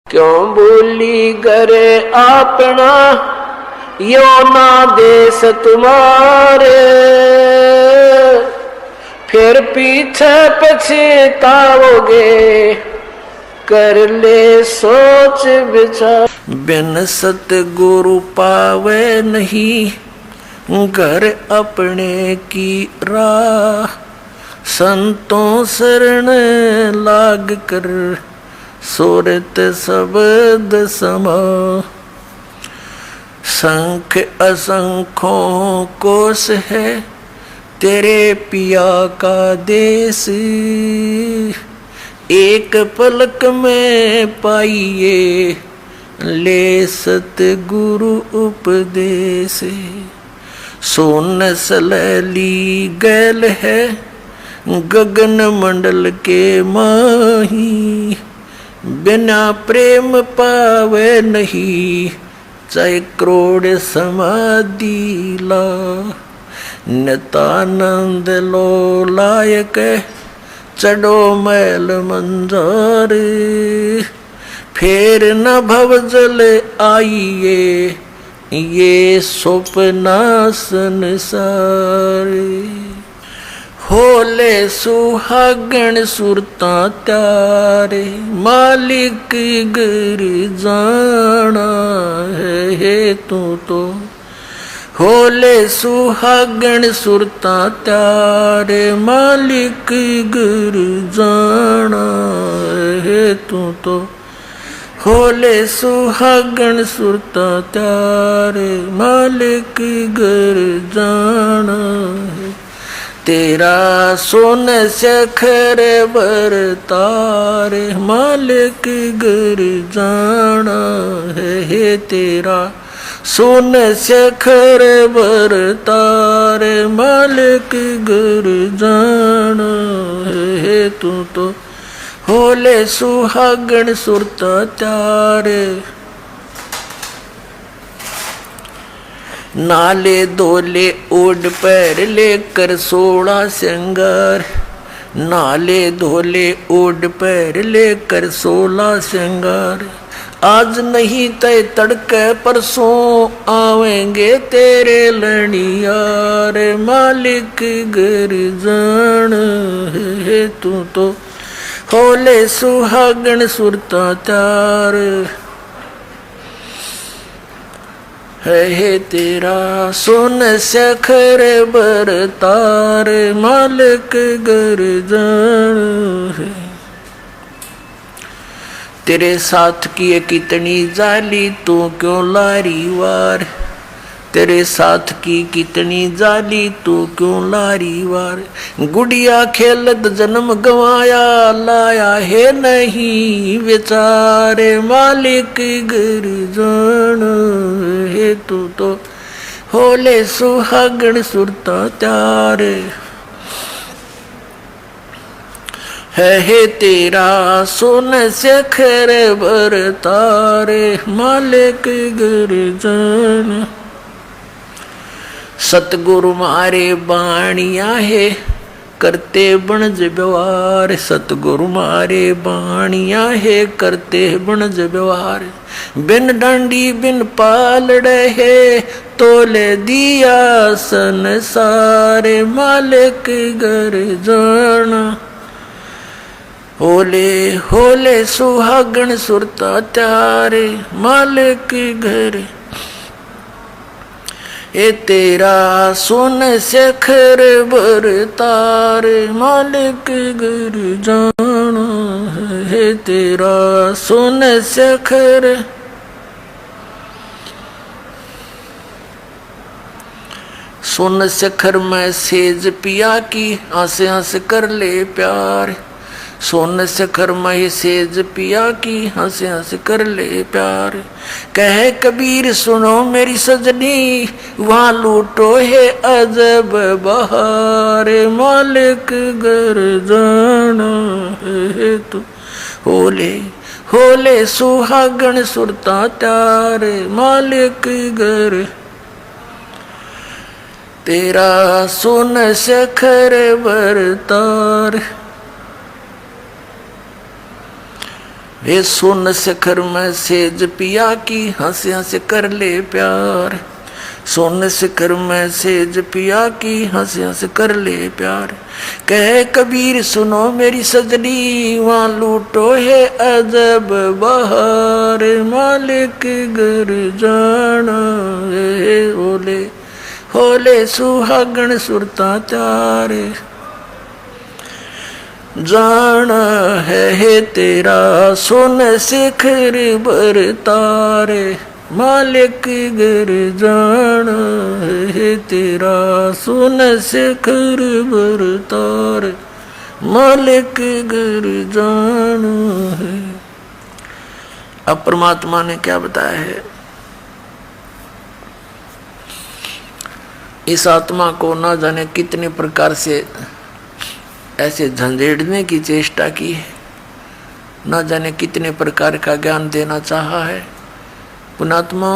क्यों भूली गरे अपना यो ना देश तुम्हारे, फिर पीछे पछताओगे कर ले सोच विचार। बिन सतगुरु पावे नहीं घर अपने की राह, संतों शरण लाग कर सोरत शब्द समा। संख असंख्यों कोस है तेरे पिया का देश, एक पलक में पाइए ले सतगुरु उपदेश। सोन सलैली गैल है गगन मंडल के माही, बिना प्रेम पावे नहीं चाहे करोड़ समाधि ला। नितानंद लो लायक चढ़ो मैल मंजार, फिर न भव जल आइए ये स्वप्ना संसार। होले सुहागण सुरता त्यारे मालिक गिर जाना है तू तो। होले सुहागण सुरता त्यारे मालिक गिर जाना है तू तो। होले सुहागण सुरता त्यारे मालिक गिर जाना है। तेरा सोन सखर बरतारे मालिक गिर जाना है। तेरा सोन सखर बरतारे मालिक गिर जाना है तू तो। होले सुहागण सुरता त्यारे नाले दोले ओढ़ पैर लेकर सोड़ा श्रृंगार। नाले धोले ओढ़ पैर लेकर सोला श्रृंगार। आज नहीं तय तड़के परसों आवेंगे तेरे लड़ियार मालिक गिर जान है तू तो। होले सुहागण सुरता त्यार है तेरा सोन सखर बरतार मालिक गिर जान है। तेरे साथ की कितनी जाली तू क्यों लारी वार। तेरे साथ की कितनी जाली तू क्यों लारी वार। गुड़िया खेलत जन्म गवाया लाया है नहीं बेचारे मालिक गिर जान है तू तो। होले सुहागण सुरता त्यारे है तेरा सोन सखर बरतारे मालिक गिर जान। सतगुरु मारे बाणिया है करते बनज व्यवहार। सतगुरु मारे बाणिया है करते बनज व्यवहार। बिन डांडी बिन पालड़े है तोले दिया संसार मालिक गिर जाना। होले होले सुहागण सुरता त्यारे मालिक गिर ए तेरा सोन सखर बरतार मालिक गिर जाना है। तेरा सोन सखर सोन सखर में सेज पिया की हंस हंस कर ले प्यार। सोन सखर में सेज पिया की हंस हंस कर ले प्यार। कह कबीर सुनो मेरी सजनी वहाँ लूटो है अजब बहार मालिक गिर जाना है तू। होले होले सुहागण सुरता त्यारे मालिक गिर तेरा सोन सखर बरतार हे सुन शिखर में सेज पिया की, हंस हंस कर ले प्यार। सुन शिखर में सेज पिया की, हंस हंस कर ले प्यार। कह कबीर सुनो मेरी सजनी, वहाँ लूटो है अजब बहार। मालिक घर जाना है ओले होले सुहागण सुरता त्यारे। जाना है तेरा सुन शिखर बर तारे। मालिक घर जाना है तेरा सुन शिखर बर तारे। मालिक घर जाना है। अब परमात्मा ने क्या बताया है? इस आत्मा को न जाने कितने प्रकार से ऐसे झंझेड़ने की चेष्टा की है, न जाने कितने प्रकार का ज्ञान देना चाहा है। पुणात्मा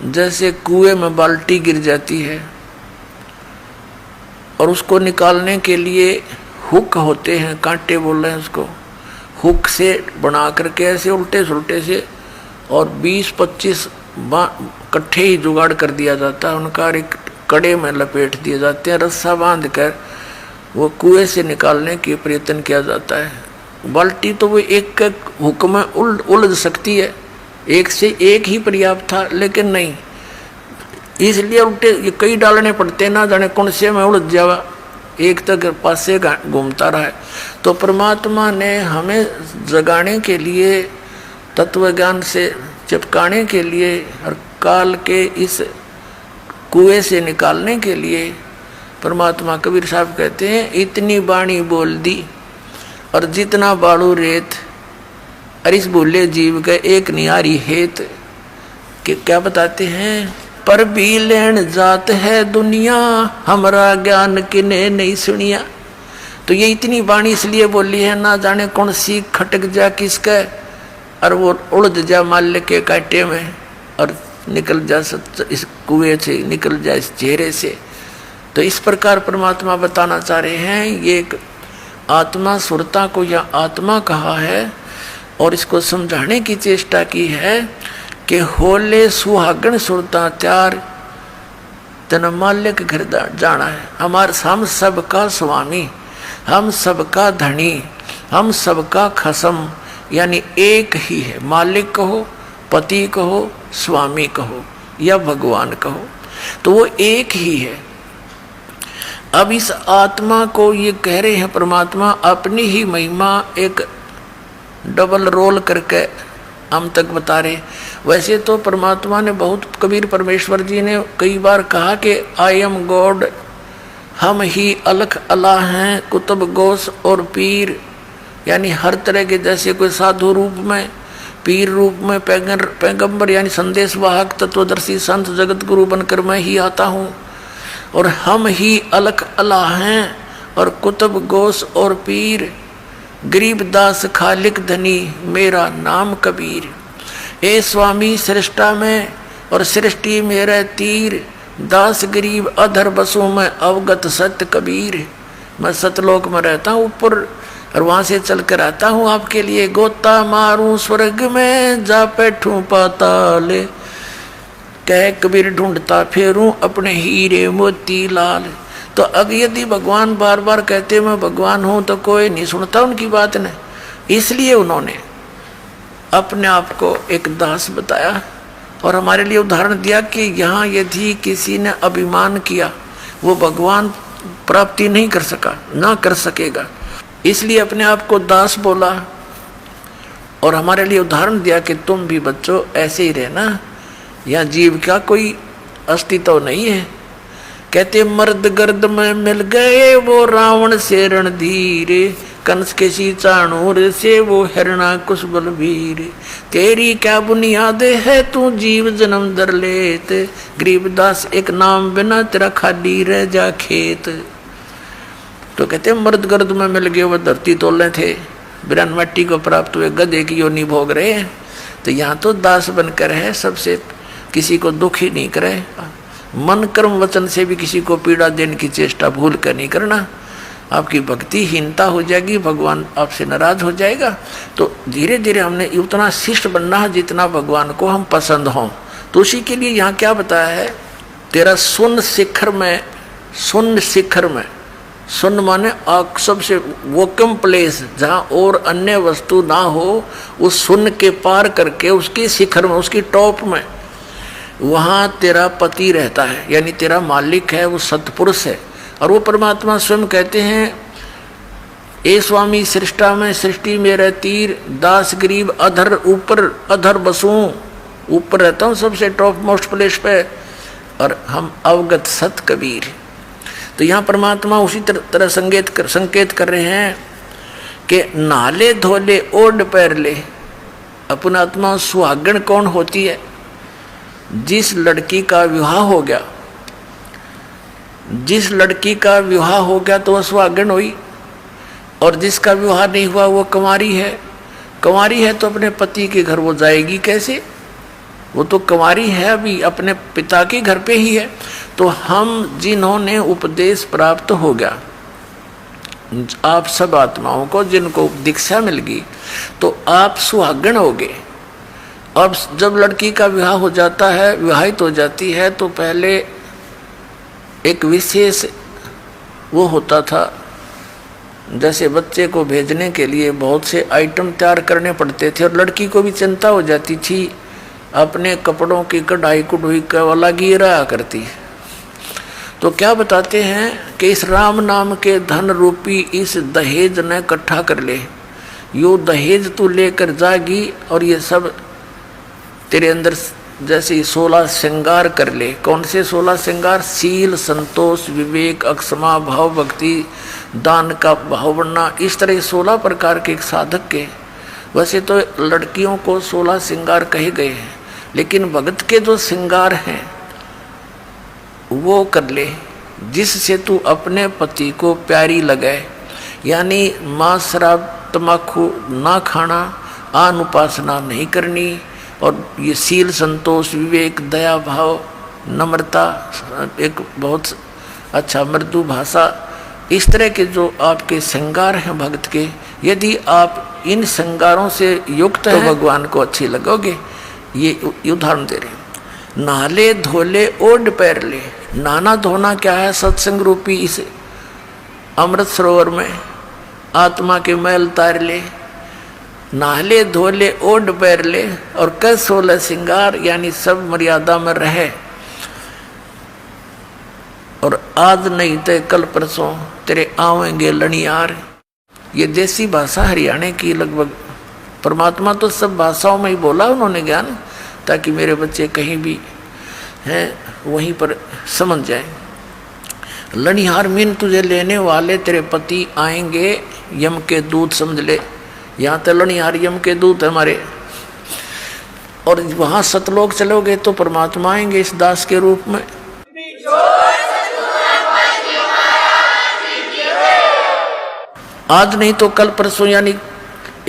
जैसे कुएं में बाल्टी गिर जाती है और उसको निकालने के लिए हुक होते हैं, कांटे बोल रहे हैं उसको, हुक से बना करके ऐसे उल्टे सुलटे से और 20-25 कट्ठे ही जुगाड़ कर दिया जाता है उनका, एक कड़े में लपेट दिए जाते हैं, रस्सा बांध कर वो कुएं से निकालने के प्रयत्न किया जाता है। बाल्टी तो वो एक हुक में उलझ सकती है, एक से एक ही पर्याप्त था, लेकिन नहीं, इसलिए उल्टे ये कई डालने पड़ते, ना जाने कौन से में उलझ जावा, एक तक पासे घूमता रहा है। तो परमात्मा ने हमें जगाने के लिए, तत्व ज्ञान से चिपकाने के लिए और काल के इस कुएं से निकालने के लिए, परमात्मा कबीर साहब कहते हैं इतनी बाणी बोल दी और जितना बाड़ू रेत, अरिस बोले जीव का एक नियारी हेत। कि क्या बताते हैं? पर भी लेन जात है दुनिया, हमारा ज्ञान किने नहीं सुनिया। तो ये इतनी बाणी इसलिए बोली है, ना जाने कौन सी खटक जा किसका और वो उड़ जा माल्य के कांटे में और निकल जा इस कुएं से, निकल जा इस चेहरे से। तो इस प्रकार परमात्मा बताना चाह रहे हैं, ये एक आत्मा सुरता को या आत्मा कहा है और इसको समझाने की चेष्टा की है कि होले सुहागण सुरता त्यार, तन माल्य के घर जाना है। हम सबका स्वामी, हम सबका धनी, हम सबका खसम, यानी एक ही है। मालिक कहो, पति कहो, स्वामी कहो या भगवान कहो, तो वो एक ही है। अब इस आत्मा को ये कह रहे हैं परमात्मा अपनी ही महिमा एक डबल रोल करके हम तक बता रहे। वैसे तो परमात्मा ने बहुत, कबीर परमेश्वर जी ने कई बार कहा कि आई एम गॉड, हम ही अलख अल्लाह हैं, कुतुब गौस और पीर, यानी हर तरह के, जैसे कोई साधु रूप में, पीर रूप में, पैगंबर यानी संदेश वाहक, तत्वदर्शी संत जगत गुरु बनकर मैं ही आता हूँ। और हम ही अलख अल्लाह हैं और कुतुब गौस और पीर, गरीबदास खालिक धनी, मेरा नाम कबीर। ए स्वामी सृष्टा में और सृष्टि मेरा तीर, दास गरीब अधर बसों में अवगत सत्य कबीर। मैं सतलोक में रहता हूँ ऊपर और वहाँ से चल कर आता हूँ आपके लिए, गोता मारूं स्वर्ग में जा बैठूं पाताल। कह कबीर ढूंढता फेरूं अपने हीरे मोती लाल। तो अब यदि भगवान बार बार कहते मैं भगवान हूं तो कोई नहीं सुनता उनकी बात ने, इसलिए उन्होंने अपने आप को एक दास बताया और हमारे लिए उदाहरण दिया कि यहाँ यदि किसी ने अभिमान किया वो भगवान प्राप्ति नहीं कर सका, ना कर सकेगा, इसलिए अपने आप को दास बोला और हमारे लिए उदाहरण दिया कि तुम भी बच्चों ऐसे ही रहना, या जीव का कोई अस्तित्व नहीं है। कहते मर्द गर्द में मिल गए वो रावण से रणधीर, कंस के सी चाणूर से वो हिरणा कुश बलवीर। तेरी क्या बुनियाद है तू जीव जन्म दर लेत, गरीबदास एक नाम बिना तेरा खाली रह जा खेत। तो कहते मर्द गर्द में मिल गए वो धरती तोले थे, बिरन मट्टी को प्राप्त हुए गधे की योनि भोग रहे हैं। तो यहाँ तो दास बनकर है, सबसे किसी को दुख ही नहीं करे, मन कर्म वचन से भी किसी को पीड़ा देने की चेष्टा भूल कर नहीं करना। आपकी भक्तिहीनता हो जाएगी, भगवान आपसे नाराज हो जाएगा। तो धीरे धीरे हमने उतना शिष्ट बनना है जितना भगवान को हम पसंद हों। तो उसी के लिए यहाँ क्या बताया है, तेरा सुन शिखर में, सुन शिखर में, सुन माने सबसे वोकम प्लेस जहाँ और अन्य वस्तु ना हो, उस सुन के पार करके उसके शिखर में, उसकी टॉप में, वहाँ तेरा पति रहता है, यानी तेरा मालिक है, वो सतपुरुष है। और वो परमात्मा स्वयं कहते हैं, ए स्वामी सृष्टा में सृष्टि मेरा तीर, दास गरीब अधर ऊपर अधर बसूं, ऊपर रहता हूँ सबसे टॉप मोस्ट प्लेस पे, और हम अवगत सत कबीर। तो यहाँ परमात्मा उसी तरह संकेत कर रहे हैं कि नाले धोले ओढ़ पैर ले। अपना आत्मा सुहागण कौन होती है? जिस लड़की का विवाह हो गया, जिस लड़की का विवाह हो गया तो वह सुहागण हुई, और जिसका विवाह नहीं हुआ वो कुंवारी है। कुंवारी है तो अपने पति के घर वो जाएगी कैसे? वो तो कुंवारी है, अभी अपने पिता के घर पे ही है। तो हम जिन्होंने उपदेश प्राप्त हो गया, आप सब आत्माओं को जिनको दीक्षा मिल गई, तो आप सुहागण हो गए। अब जब लड़की का विवाह हो जाता है, विवाहित हो जाती है, तो पहले एक विशेष वो होता था, जैसे बच्चे को भेजने के लिए बहुत से आइटम तैयार करने पड़ते थे, और लड़की को भी चिंता हो जाती थी, अपने कपड़ों की कढ़ाई कुढ़ाई का वाला गिरा करती। तो क्या बताते हैं कि इस राम नाम के धन रूपी इस दहेज ने इकट्ठा कर ले, यो दहेज तू लेकर जागी, और ये सब तेरे अंदर जैसे 16 श्रृंगार कर ले। कौन से 16 श्रृंगार? शील, संतोष, विवेक, अक्षमा, भाव, भक्ति, दान का भाव बनना, इस तरह 16 प्रकार के एक साधक के। वैसे तो लड़कियों को 16 श्रृंगार कहे गए हैं, लेकिन भगत के जो श्रृंगार हैं वो कर ले, जिससे तू अपने पति को प्यारी लगे। यानी मांस, शराब, तम्बाकू ना खाना, आन उपासना नहीं करनी, और ये शील, संतोष, विवेक, दया भाव, नम्रता, एक बहुत अच्छा मृदु भाषा, इस तरह के जो आपके श्रृंगार हैं भक्त के, यदि आप इन श्रृंगारों से युक्त हैं तो भगवान को अच्छे लगोगे। ये उदाहरण दे रहे हैं। नाले धोले ओढ़ पैर ले। नाना धोना क्या है? सत्संग रूपी इस अमृत सरोवर में आत्मा के मैल तार ले। नाले धोले ओढ़ पैर ले, और कर 16 श्रृंगार, यानी सब मर्यादा में रहे। और आज नहीं तो कल परसों तेरे आवेंगे लनियार। ये देसी भाषा हरियाणा की लगभग, परमात्मा तो सब भाषाओं में ही बोला उन्होंने ज्ञान, ताकि मेरे बच्चे कहीं भी हैं वहीं पर समझ जाएं। लनिहार मीन तुझे लेने वाले तेरे पति आएंगे, यम के दूत समझ ले। यहाँ तो लनिहार यम के दूत हमारे, और वहाँ सतलोक चलोगे तो परमात्मा आएंगे इस दास के रूप में। आज नहीं तो कल परसों, यानी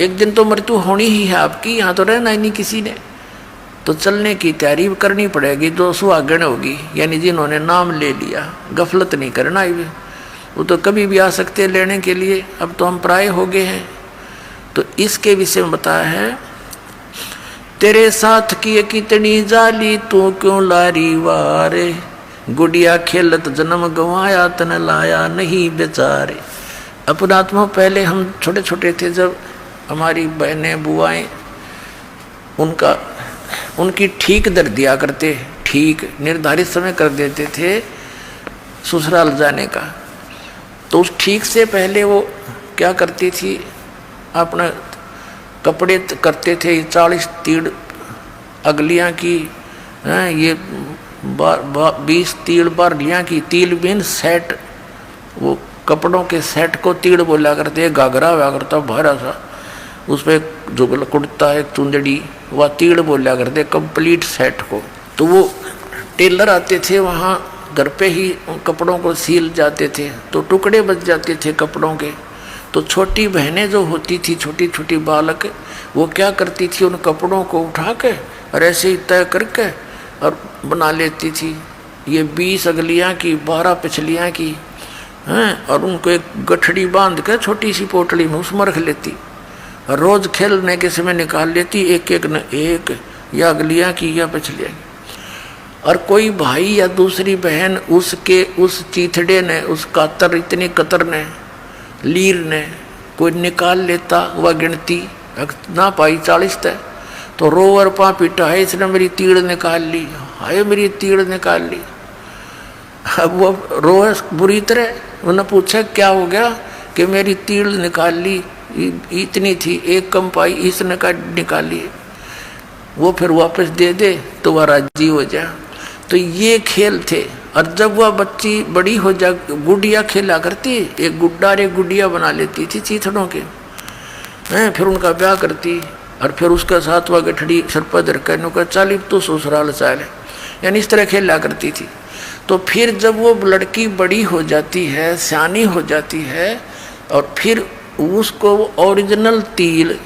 एक दिन तो मृत्यु होनी ही है आपकी, यहाँ तो रहना ही नहीं किसी ने। तो चलने की तैयारी करनी पड़ेगी। जो सुहागण होगी, यानी जिन्होंने नाम ले लिया, गफलत नहीं करना। वो तो कभी भी आ सकते लेने के लिए, अब तो हम प्राय हो गए हैं। तो इसके विषय में बताया है, तेरे साथ की कितनी जाली तू क्यों लारी वारे, गुड़िया खेलत जन्म गंवाया तन लाया नहीं बेचारे। अपना आत्मा पहले हम छोटे छोटे थे, जब हमारी बहनें बुआएं उनकी ठीक दर दिया करते, ठीक निर्धारित समय कर देते थे ससुराल जाने का। तो उस ठीक से पहले वो क्या करती थी, अपना कपड़े करते थे 40 तीड़ अगलियाँ की, ये 20 तीड़ बारलियाँ की। तील बिन सेट, वो कपड़ों के सेट को तीड़ बोला करते। घाघरा हुआ करता भारा सा, उस पर जुगल कुर्ता, एक चुंदड़ी, वह तीड़ बोला करते कंप्लीट सेट को। तो वो टेलर आते थे वहाँ, घर पे ही कपड़ों को सील जाते थे, तो टुकड़े बच जाते थे कपड़ों के। तो छोटी बहनें जो होती थी, छोटी छोटी बालक, वो क्या करती थी, उन कपड़ों को उठा के और ऐसे ही तय करके और बना लेती थी। ये 20 अगलियाँ की, 12 पिछलियाँ की, हैं, और उनको एक गठड़ी बांध के छोटी सी पोटली में उसमें रख लेती, रोज खेलने के समय निकाल लेती, एक एक न एक, या अगलियाँ की या पिछलियाँ की। और कोई भाई या दूसरी बहन उसके उस चीथड़े ने, उस कातर इतनी कतर ने, लीर ने कोई निकाल लेता, वह गिनती ना पाई 40 तय, तो रोवर पा पिटा है, इसने मेरी तीड़ निकाल ली, हाय मेरी तीड़ निकाल ली। अब वो रोए बुरी तरह, उन्होंने पूछा क्या हो गया, कि मेरी तीड़ निकाल ली, इतनी थी, एक कम पाई, इसने का निकाली। वो फिर वापस दे दे तो वह राजी हो जाए। तो ये खेल थे। और जब वह बच्ची बड़ी हो जा, गुड़िया खेला करती, एक गुड्डा और एक गुड़िया बना लेती थी चीथड़ों के हैं, फिर उनका ब्याह करती, और फिर उसका साथ वह गठड़ी सर पर धरकर का चाली तो ससुराल चाल है, यानी इस तरह खेला करती थी। तो फिर जब वो लड़की बड़ी हो जाती है, सियानी हो जाती है, और फिर उसको ओरिजिनल तिल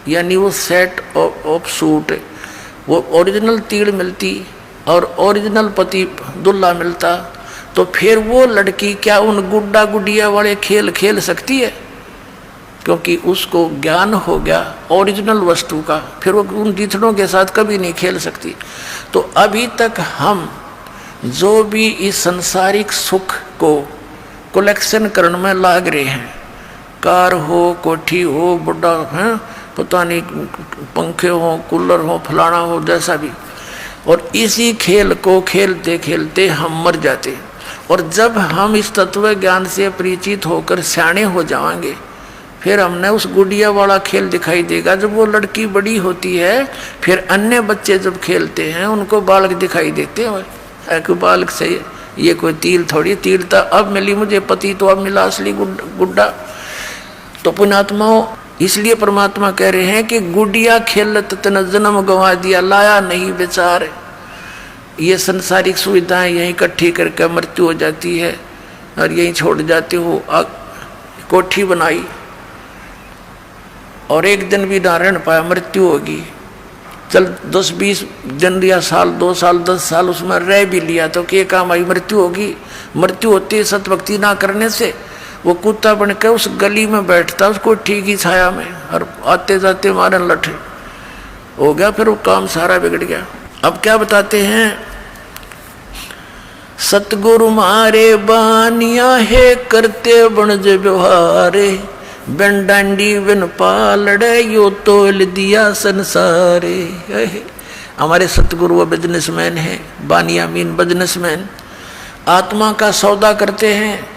यानी वो सेट ऑफ सूट, वो ओरिजिनल तिल मिलती और ओरिजिनल पति दुल्हा मिलता, तो फिर वो लड़की क्या उन गुड्डा गुडिया वाले खेल खेल सकती है? क्योंकि उसको ज्ञान हो गया ओरिजिनल वस्तु का, फिर वो उन जीथड़ों के साथ कभी नहीं खेल सकती। तो अभी तक हम जो भी इस संसारिक सुख को कलेक्शन करने में लाग रहे हैं, कार हो, कोठी हो, बुढ़ा है, पता नहीं पंखे हो, कूलर हो, फलाना हो, जैसा भी, और इसी खेल को खेलते खेलते हम मर जाते। और जब हम इस तत्व ज्ञान से परिचित होकर सियाने हो जाएंगे, फिर हमने उस गुड़िया वाला खेल दिखाई देगा। जब वो लड़की बड़ी होती है, फिर अन्य बच्चे जब खेलते हैं उनको बालक दिखाई देते हैं, कि बालक से ये कोई तीर थोड़ी, तीर तो अब मिली मुझे पति, तो अब मिला असली गुड्डा। तो पुण्यात्माओं, इसलिए परमात्मा कह रहे हैं कि गुडिया खेलत तन जन्म गंवा दिया, लाया नहीं बेचार। ये संसारिक सुविधाएं यहीं इकट्ठी करके मृत्यु हो जाती है और यहीं छोड़ जाते हो। कोठी बनाई और एक दिन भी ना रह पाया, मृत्यु होगी। चल 10-20 दिन या साल, 2 साल, 10 साल उसमें रह भी लिया तो क्या काम आई, मृत्यु होगी। मृत्यु होती है सतभक्ति ना करने से। वो कुत्ता बन के उस गली में बैठता, उसको ठीक ही छाया में, और आते जाते मारन लठे हो गया, फिर वो काम सारा बिगड़ गया। अब क्या बताते हैं, सतगुरु मारे बानिया है, करते बनज व्यवहारे, बिन डांडी बिन पालड़े, यो तोल दिया संसारे। हमारे सतगुरु वो बिजनेसमैन है, बानिया मीन बिजनेसमैन, आत्मा का सौदा करते हैं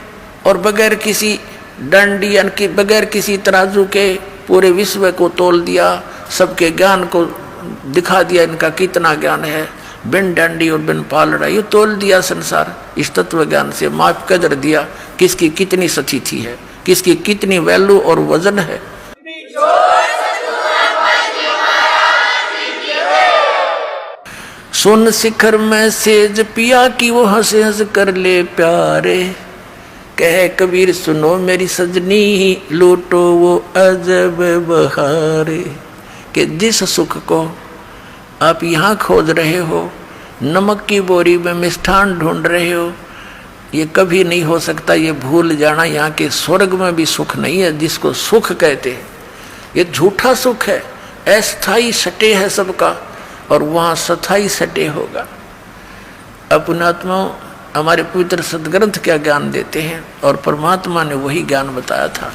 और बगैर किसी डंडी यानी बगैर किसी तराजू के पूरे विश्व को तोल दिया, सबके ज्ञान को दिखा दिया, इनका कितना ज्ञान है, बिन डंडी और बिन पालड़ा, ये तोल दिया संसार। इस तत्व ज्ञान से माप कदर दिया किसकी कितनी स्थिति है, किसकी कितनी वैल्यू और वजन है। सुन शिखर में सेज पिया की, वो हंस हंस कर ले प्यारे, कह कबीर सुनो मेरी सजनी, लूटो वो अजब बहारे। कि जिस सुख को आप यहाँ खोज रहे हो, नमक की बोरी में मिष्ठान ढूंढ रहे हो, ये कभी नहीं हो सकता। ये भूल जाना, यहाँ के स्वर्ग में भी सुख नहीं है जिसको सुख कहते हैं। ये झूठा सुख है, अस्थाई सटे है सबका, और वहाँ स्थाई सटे होगा। अपनात्मा हमारे पवित्र सदग्रंथ क्या ज्ञान देते हैं, और परमात्मा ने वही ज्ञान बताया था।